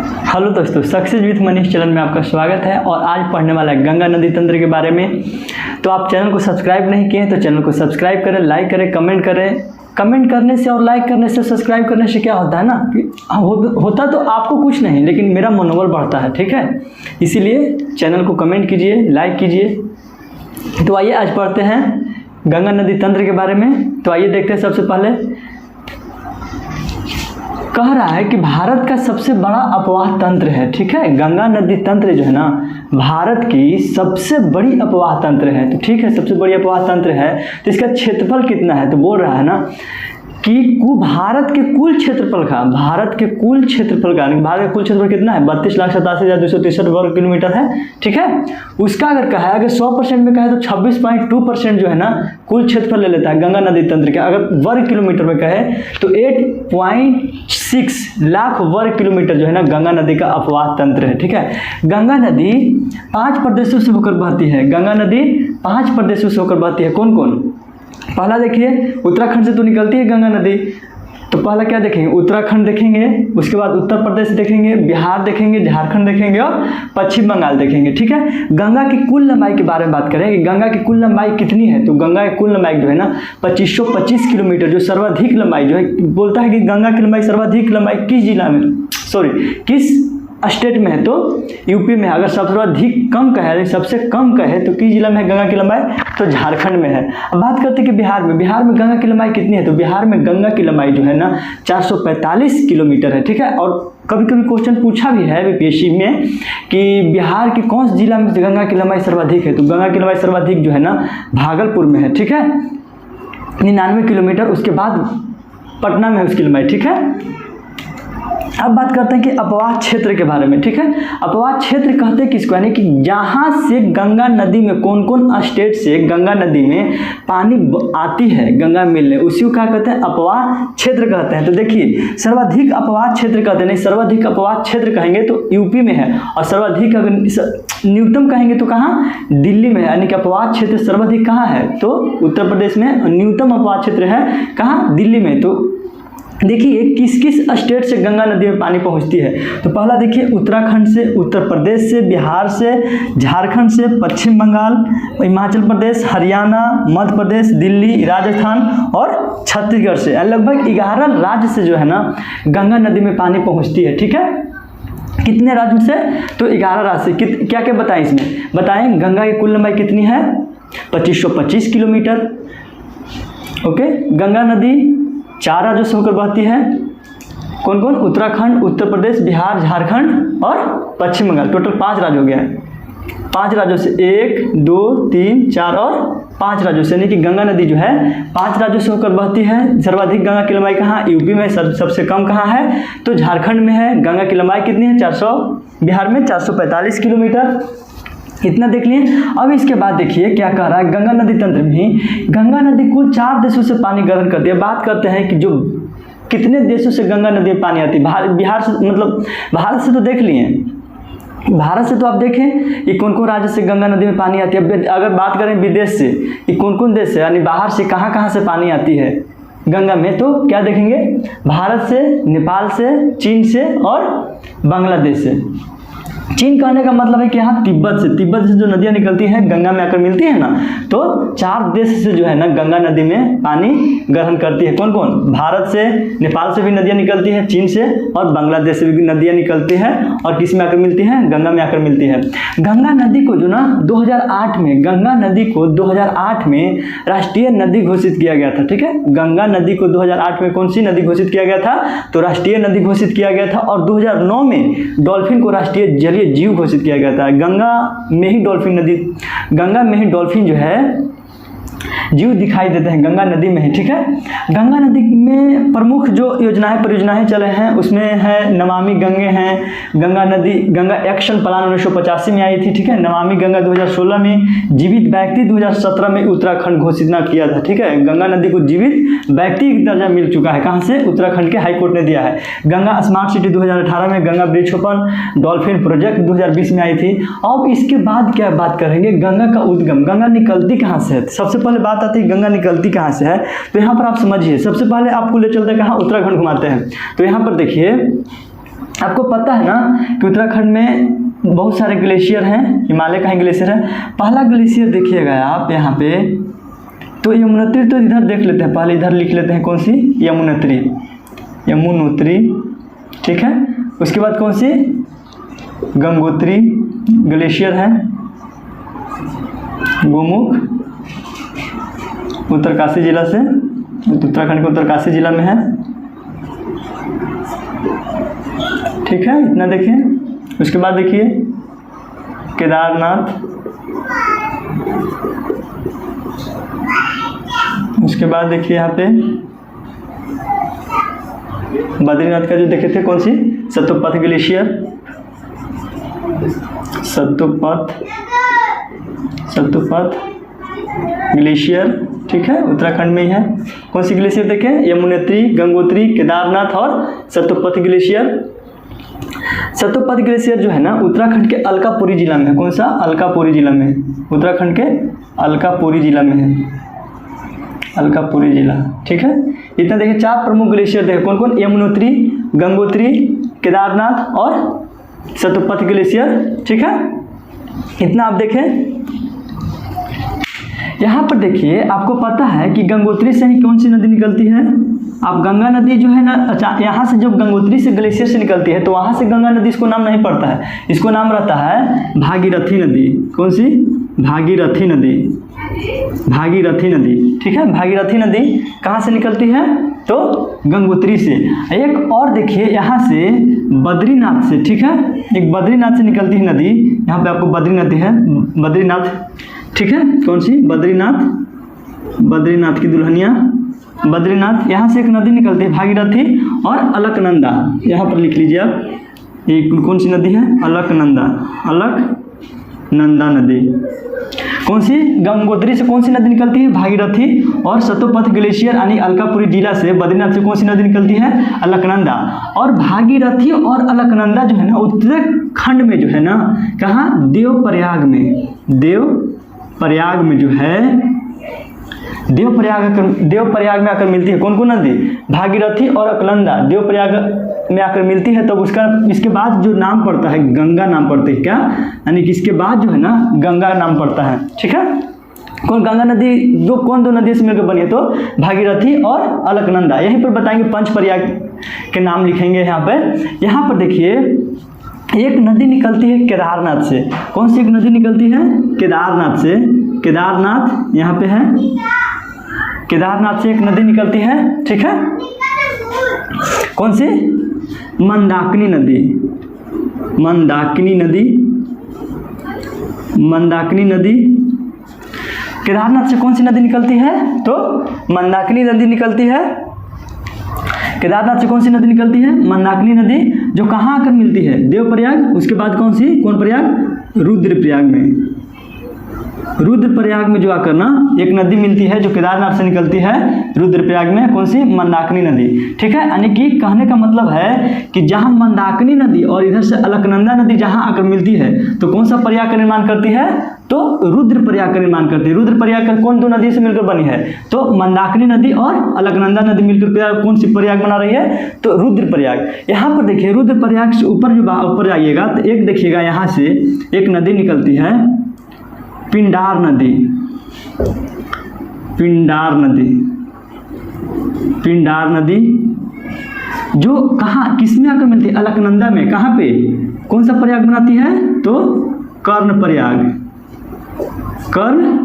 Hello दोस्तों, success with Manish channel में आपका स्वागत है। और आज पढ़ने वाला है गंगा नदी तंत्र के बारे में। तो आप चैनल को सब्सक्राइब नहीं किए हैं तो चैनल को सब्सक्राइब करें, लाइक करें, कमेंट करें। कमेंट करने से और लाइक करने से, सब्सक्राइब करने से क्या होता है ना कि होता तो आपको कुछ नहीं, लेकिन मेरा मनोबल बढ़ता है, ठीक है। इसीलिए चैनल को कमेंट कीजिए, लाइक कीजिए। तो आइए आज पढ़ते हैं गंगा नदी तंत्र के बारे में। तो आइए देखते हैं। सबसे पहले कह रहा है कि भारत का सबसे बड़ा अपवाह तंत्र है, ठीक है। गंगा नदी तंत्र जो है ना, भारत की सबसे बड़ी अपवाह तंत्र है। तो ठीक है, सबसे बड़ी अपवाह तंत्र है तो इसका क्षेत्रफल कितना है? तो बोल रहा है ना कि भारत के कुल क्षेत्रफल का, भारत के कुल क्षेत्रफल कितना है? 32,87,263 वर्ग किलोमीटर है, ठीक है। उसका अगर कहा है, अगर 100% में कहे तो 26.2% जो है ना कुल क्षेत्रफल ले लेता है गंगा नदी तंत्र के। अगर वर्ग किलोमीटर में कहे तो 8.6 लाख वर्ग किलोमीटर जो है ना गंगा नदी का अपवाह तंत्र है, ठीक है। गंगा नदी 5 प्रदेशों से होकर बहती है। गंगा नदी 5 प्रदेशों से होकर बहती है। कौन कौन? पहला देखिए, उत्तराखंड से तो निकलती है गंगा नदी। तो पहला क्या देखेंगे? उत्तराखंड देखेंगे, उसके बाद उत्तर प्रदेश देखेंगे, बिहार देखेंगे, झारखंड देखेंगे और पश्चिम बंगाल देखेंगे, ठीक है। गंगा की कुल लंबाई के बारे में बात करें कि गंगा की कुल लंबाई कितनी है। तो गंगा की कुल लंबाई जो है ना 2525 किलोमीटर, जो सर्वाधिक लंबाई जो है, बोलता है कि गंगा की लंबाई सर्वाधिक लंबाई किस जिला में, किस स्टेट में है? तो यूपी में। अगर सबसे अधिक कम कहे, सबसे कम कहे तो किस जिला में है गंगा की लंबाई? तो झारखंड में है। अब बात करते हैं कि बिहार में गंगा की लंबाई कितनी है? तो बिहार में गंगा की लंबाई जो है ना 445 किलोमीटर है, ठीक है। और कभी कभी क्वेश्चन पूछा भी है बीपीएससी में कि बिहार के कौन से जिला में गंगा की लंबाई सर्वाधिक है? तो गंगा की लंबाई सर्वाधिक जो है ना भागलपुर में है, ठीक है, 99 किलोमीटर। उसके बाद पटना में है उसकी लंबाई, ठीक है। अब बात करते हैं कि अपवाह क्षेत्र के बारे में, ठीक है। अपवाह क्षेत्र कहते हैं किसको? यानी कि जहाँ से गंगा नदी में कौन कौन स्टेट से गंगा नदी में पानी आती है गंगा मिलने, उसी को क्या कहते हैं? अपवाह क्षेत्र कहते हैं। तो देखिए, सर्वाधिक अपवाह क्षेत्र कहते हैं, नहीं सर्वाधिक अपवाह क्षेत्र कहेंगे तो यूपी में है, और सर्वाधिक अगर न्यूनतम कहेंगे तो कहाँ? दिल्ली में है। यानी कि अपवाह क्षेत्र सर्वाधिक कहाँ है? तो उत्तर प्रदेश में। न्यूनतम अपवाह क्षेत्र है कहाँ? दिल्ली में। तो देखिए किस किस स्टेट से गंगा नदी में पानी पहुंचती है। तो पहला देखिए, उत्तराखंड से, उत्तर प्रदेश से, बिहार से, झारखंड से, पश्चिम बंगाल, हिमाचल प्रदेश, हरियाणा, मध्य प्रदेश, दिल्ली, राजस्थान और छत्तीसगढ़ से। लगभग 11 राज्य से जो है ना गंगा नदी में पानी पहुंचती है, ठीक है। कितने राज्य से? तो 11 राज्य से। क्या क्या बताएं इसमें? बताएं गंगा की कुल लंबाई कितनी है? 2525 किलोमीटर। ओके, गंगा नदी 4 राज्यों से होकर बहती है। कौन कौन? उत्तराखंड, उत्तर प्रदेश, बिहार, झारखंड और पश्चिम बंगाल। टोटल 5 राज्य हो गया है। 5 राज्यों से 1, 2, 3, 4 और 5 राज्यों से, यानी कि गंगा नदी जो है 5 राज्यों से होकर बहती है। सर्वाधिक गंगा की लंबाई कहाँ? यूपी में। सबसे कम कहाँ है? तो झारखंड में है। गंगा की लंबाई कितनी है? 400। बिहार में 445 किलोमीटर। इतना देख लिए। अब इसके बाद देखिए क्या कह रहा है, गंगा नदी तंत्र में गंगा नदी कुल 4 देशों से पानी ग्रहण करती है। बात करते हैं कि जो कितने देशों से गंगा नदी में पानी आती है। बिहार से, मतलब भारत से तो देख लिए, भारत से तो आप देखें कि कौन कौन राज्य से गंगा नदी में पानी आती है। अगर बात करें विदेश से कि कौन कौन देश से, यानी बाहर से कहाँ कहाँ से पानी आती है गंगा में, तो क्या देखेंगे? भारत से, नेपाल से, चीन से और बांग्लादेश से। चीन कहने का मतलब है कि यहाँ तिब्बत से जो नदियाँ निकलती हैं गंगा में आकर मिलती है ना, तो 4 देश से जो है ना गंगा नदी में पानी ग्रहण करती है। कौन कौन? भारत से, नेपाल से भी नदियाँ निकलती हैं, चीन से और बांग्लादेश से भी नदियाँ निकलती हैं। और किस में आकर मिलती हैं? गंगा में आकर मिलती है। गंगा नदी को जो ना 2008 में, गंगा नदी को 2008 में राष्ट्रीय नदी घोषित किया गया था, ठीक है। गंगा नदी को 2008 में कौन सी नदी घोषित किया गया था? तो राष्ट्रीय नदी घोषित किया गया था। और 2009 में डॉल्फिन को राष्ट्रीय जलीय जीव घोषित किया गया था। गंगा में ही डॉल्फिन जो है जीव दिखाई देते हैं गंगा नदी में ही, ठीक है। गंगा नदी में प्रमुख जो परियोजनाएं चले हैं उसमें है नमामि गंगे हैं। गंगा एक्शन प्लान 1985 में आई थी, ठीक है। नमामि गंगा 2016 में, जीवित व्यक्ति 2017 में उत्तराखंड घोषित किया था, ठीक है। गंगा नदी को जीवित व्यक्ति का दर्जा मिल चुका है। कहाँ से? उत्तराखंड के हाईकोर्ट ने दिया है। गंगा स्मार्ट सिटी 2018 में, गंगा वृक्षोपण डॉल्फिन प्रोजेक्ट 2020 में आई थी। अब इसके बाद क्या बात करेंगे? गंगा का उद्गम, गंगा निकलती कहाँ से है। सबसे पहले बात आती है गंगा निकलती कहाँ से है। तो यहाँ पर आप समझिए, सबसे पहले आपको ले चलते हैं कहाँ? उत्तराखंड घुमाते हैं। तो यहाँ पर देखिए आपको पता है ना कि उत्तराखंड में बहुत सारे ग्लेशियर हैं, हिमालय का ही ग्लेशियर है। पहला ग्लेशियर देखिएगा आप यहाँ पे, तो यमुनोत्री तो इधर देख लेते हैं, पहले इधर लिख लेते हैं कौन सी, यमुनोत्री, यमुनोत्री, ठीक है। उसके बाद कौन सी, गंगोत्री ग्लेशियर है, गोमुख, उत्तरकाशी जिला से, उत्तराखंड के उत्तरकाशी जिला में है, ठीक है। इतना देखें। उसके बाद देखिए केदारनाथ, उसके बाद देखिए यहाँ पे बद्रीनाथ का जो देखे थे कौन सी, सतोपथ ग्लेशियर, सतोपथ ग्लेशियर, ठीक है, उत्तराखंड में ही है। कौन सी ग्लेशियर देखें, यमुनोत्री, गंगोत्री, केदारनाथ और सतोपथ ग्लेशियर। सतोपथ ग्लेशियर जो है ना उत्तराखंड के अलकापुरी जिला में है। कौन सा, अलकापुरी जिला में, उत्तराखंड के अलकापुरी जिला में है, अलकापुरी जिला, ठीक है। इतना देखिए 4 प्रमुख ग्लेशियर देखे, कौन कौन, यमुनोत्री, गंगोत्री, केदारनाथ और सतोपथ ग्लेशियर, ठीक है। इतना आप देखें। यहाँ पर देखिए आपको पता है कि गंगोत्री से ही कौन सी नदी निकलती है, आप गंगा नदी जो है ना, अच्छा यहाँ से जब गंगोत्री से ग्लेशियर से निकलती है तो वहाँ से गंगा नदी इसको नाम नहीं पड़ता है, इसको नाम रहता है भागीरथी नदी। कौन सी, भागीरथी नदी, भागीरथी नदी, ठीक है। भागीरथी नदी कहाँ से निकलती है, तो गंगोत्री से। एक और देखिए यहाँ से बद्रीनाथ से, ठीक है, एक बद्रीनाथ से निकलती है नदी, यहाँ पे आपको बद्री नदी है, बद्रीनाथ, ठीक है। कौन सी, बद्रीनाथ, बद्रीनाथ की दुल्हनिया, बद्रीनाथ, यहाँ से एक नदी निकलती है भागीरथी और अलकनंदा, यहाँ पर लिख लीजिए आप, ये कौन सी नदी है, अलकनंदा, अलकनंदा नदी। कौन सी, गंगोत्री से कौन सी नदी निकलती है, भागीरथी, और सतोपथ ग्लेशियर यानी अलकापुरी जिला से बद्रीनाथ से कौन सी नदी निकलती है, अलकनंदा। और भागीरथी और अलकनंदा जो है ना उत्तराखंड में जो है ना, कहाँ, देवप्रयाग में, देवप्रयाग में जो है, देवप्रयाग में आकर मिलती है। कौन कौन नदी, भागीरथी और अलकनंदा देवप्रयाग में आकर मिलती है, तब उसका इसके बाद जो नाम पड़ता है गंगा नाम पड़ती है, क्या, यानी कि इसके बाद जो है ना गंगा नाम पड़ता है, ठीक है। कौन, गंगा नदी जो कौन दो नदी से मिलकर बनी है, तो भागीरथी और अलकनंदा। यहीं पर बताएंगे पंचप्रयाग के नाम लिखेंगे यहाँ पे। यहाँ पर देखिए एक नदी निकलती है केदारनाथ से। कौन सी एक नदी निकलती है, केदारनाथ से, केदारनाथ यहाँ पे है, केदारनाथ से एक नदी निकलती है, ठीक है। कौन सी, मंदाकिनी नदी, मंदाकिनी नदी, मंदाकिनी नदी। केदारनाथ से कौन सी नदी निकलती है, तो मंदाकिनी नदी निकलती है। केदारनाथ से कौन सी नदी निकलती है, मंदाकिनी नदी, जो कहाँ आकर मिलती है, देवप्रयाग। उसके बाद कौन सी, कौन प्रयाग, रुद्रप्रयाग में, रुद्रप्रयाग में जो आकर ना एक नदी मिलती है जो केदारनाथ से निकलती है रुद्रप्रयाग में। कौन सी, मंदाकिनी नदी, ठीक है। यानी कि कहने का मतलब है कि जहाँ मंदाकिनी नदी और इधर से अलकनंदा नदी जहाँ आकर मिलती है तो कौन सा प्रयाग का निर्माण करती है, तो रुद्रप्रयाग का निर्माण करती है। रुद्रप्रयाग का कौन दो नदी से मिलकर बनी है, तो मंदाकिनी नदी और अलकनंदा नदी मिलकर कौन सी प्रयाग बना रही है, तो रुद्रप्रयाग। यहाँ पर देखिए रुद्रप्रयाग से ऊपर जो ऊपर जाइएगा तो एक देखिएगा यहाँ से एक नदी निकलती है, पिंडार नदी, पिंडार नदी, पिंडार नदी, जो कहाँ किस में आकर मिलती है, अलकनंदा में। कहाँ पे, कौन सा प्रयाग बनाती है, तो कर्ण प्रयाग, कर्ण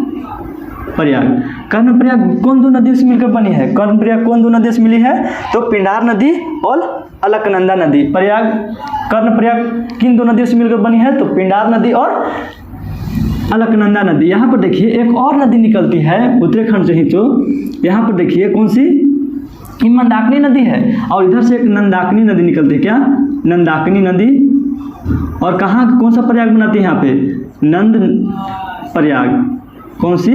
प्रयाग। कर्ण प्रयाग कौन दो नदियों से मिलकर बनी है, कर्ण प्रयाग कौन दो नदियों से मिली है, तो पिंडार नदी और अलकनंदा नदी। प्रयाग, कर्ण प्रयाग किन दो नदियों से मिलकर बनी है, तो पिंडार नदी और अलकनंदा नदी। यहाँ पर देखिए एक और नदी निकलती है उत्तराखंड से ही, तो यहाँ पर देखिए कौन सी, ये मंदाकिनी नदी है और इधर से एक नंदाकिनी नदी निकलती है, क्या, नंदाकिनी नदी। और कहाँ कौन सा प्रयाग बनाती है यहाँ पे, नंद प्रयाग। कौन सी,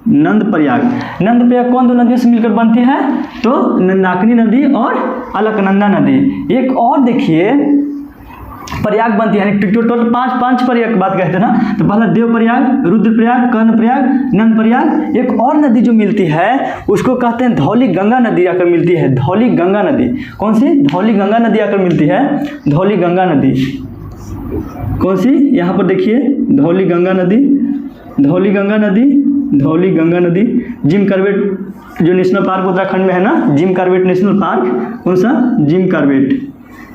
नंद प्रयाग। नंद प्रयाग कौन दो नदियों से मिलकर बनती है, तो नंदाकिनी नदी और अलकनंदा नदी। एक और देखिए प्रयाग बनती है, यानी टोटल पांच प्रयाग की बात कहते हैं ना। तो पहला देव प्रयाग, रुद्र प्रयाग, कर्ण प्रयाग, नंद प्रयाग। एक और नदी जो मिलती है उसको कहते हैं धौली गंगा नदी आकर मिलती है, धौली गंगा नदी। कौन सी? धौली गंगा नदी आकर मिलती है, धौली गंगा नदी। कौन सी? यहाँ पर देखिए धौली गंगा नदी, धौली गंगा नदी, धौली गंगा नदी। जिम कॉर्बेट जो नेशनल पार्क उत्तराखंड में है ना, जिम कॉर्बेट नेशनल पार्क, कौन सा? Jim Corbett,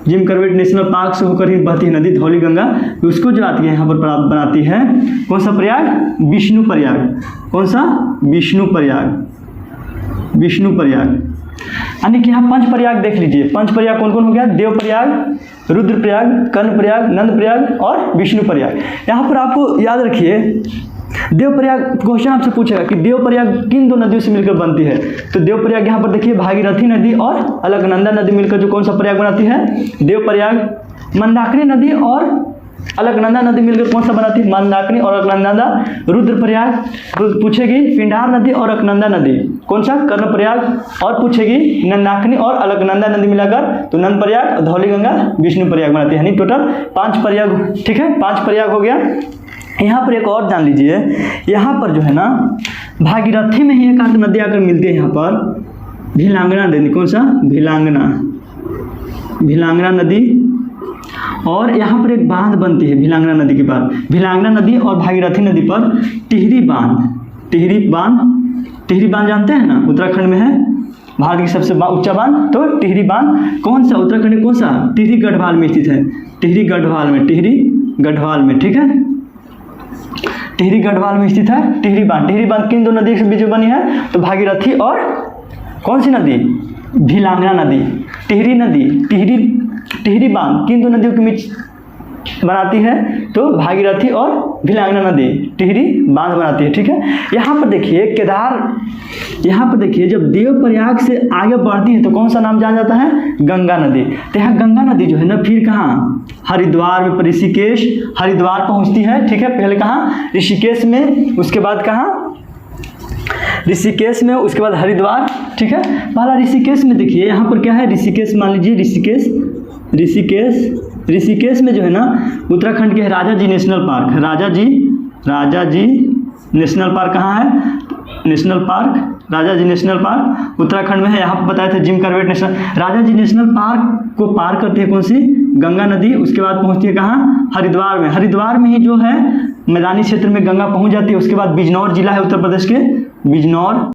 Jim Corbett national park से होकर ही बहती है नदी धौली गंगा। उसको जो आती है यहाँ पर बनाती है कौन सा प्रयाग? विष्णु प्रयाग। कौन सा? विष्णु प्रयाग, विष्णु प्रयाग। यानी कि यहाँ पंच प्रयाग देख लीजिए। पंच प्रयाग कौन कौन हो गया? देव प्रयाग, रुद्र प्रयाग, कर्ण प्रयाग, नंद प्रयाग और विष्णु प्रयाग। यहाँ पर आपको याद रखिए देव प्रयाग क्वेश्चन आपसे पूछेगा कि देव प्रयाग किन दो नदियों से मिलकर बनती है। तो देव प्रयाग यहाँ पर देखिए भागीरथी नदी और अलकनंदा नदी मिलकर जो कौन सा प्रयाग बनाती है? देव प्रयाग। मंदाकिनी नदी और अलकनंदा नदी मिलकर कौन सा बनाती है? मंदाकिनी और अलकनंदा। रुद्र प्रयाग पूछेगी पिंडार नदी और अलकनंदा नदी, कौन सा? कर्ण प्रयाग। और पूछेगी नंदाकिनी और अलकनंदा नदी मिलाकर तो नंद प्रयाग, धौली गंगा, विष्णु प्रयाग बनाती है। यानी टोटल 5 प्रयाग, ठीक है, 5 प्रयाग हो गया। यहाँ पर एक और जान लीजिए, यहाँ पर जो है ना भागीरथी में ही एक आध नदी आकर मिलती है, यहाँ पर भिलांगना नदी। कौन सा? भिलांगना, भिलांगना नदी। और यहाँ पर एक बांध बनती है भिलांगना नदी के पास। भिलांगना नदी और भागीरथी नदी पर टिहरी बांध, टिहरी बांध, टिहरी बांध जानते हैं ना, उत्तराखंड में है, भारत की सबसे ऊंचा बांध। तो टिहरी बांध कौन सा? उत्तराखंड में कौन सा? टिहरी गढ़वाल में स्थित है, टिहरी गढ़वाल में, टिहरी गढ़वाल में, ठीक है, टिहरी गढ़वाल में स्थित है टिहरी बांध। टिहरी बांध किन दो नदी के बीच में बनी है? तो भागीरथी और कौन सी नदी? भिलांगना नदी। टिहरी नदी, टिहरी बांध किन दो नदियों के बीच बनाती है? तो भागीरथी और भिलांगना नदी टिहरी बांध बनाती है, ठीक है। यहाँ पर देखिए यहाँ पर देखिए जब देव प्रयाग से आगे बढ़ती है तो कौन सा नाम जाना जाता है? गंगा नदी। तो यहाँ गंगा नदी जो है ना फिर कहाँ? हरिद्वार में, ऋषिकेश, हरिद्वार पहुँचती है, ठीक है। पहले कहाँ? ऋषिकेश में, उसके बाद कहाँ? ऋषिकेश में, उसके बाद हरिद्वार, ठीक है। पहला ऋषिकेश में देखिए यहाँ पर क्या है? ऋषिकेश मान लीजिए, ऋषिकेश में जो है ना उत्तराखंड के राजा जी नेशनल पार्क है, राजा जी नेशनल पार्क कहाँ है? नेशनल पार्क, राजा जी नेशनल पार्क उत्तराखंड में है। यहाँ पर बताया था जिम कॉर्बेट नेशनल। राजा जी नेशनल पार्क को पार करती है कौन सी? गंगा नदी। उसके बाद पहुँचती है कहाँ? हरिद्वार में। हरिद्वार में ही जो है मैदानी क्षेत्र में गंगा पहुँच जाती है। उसके बाद बिजनौर जिला है उत्तर प्रदेश के, बिजनौर।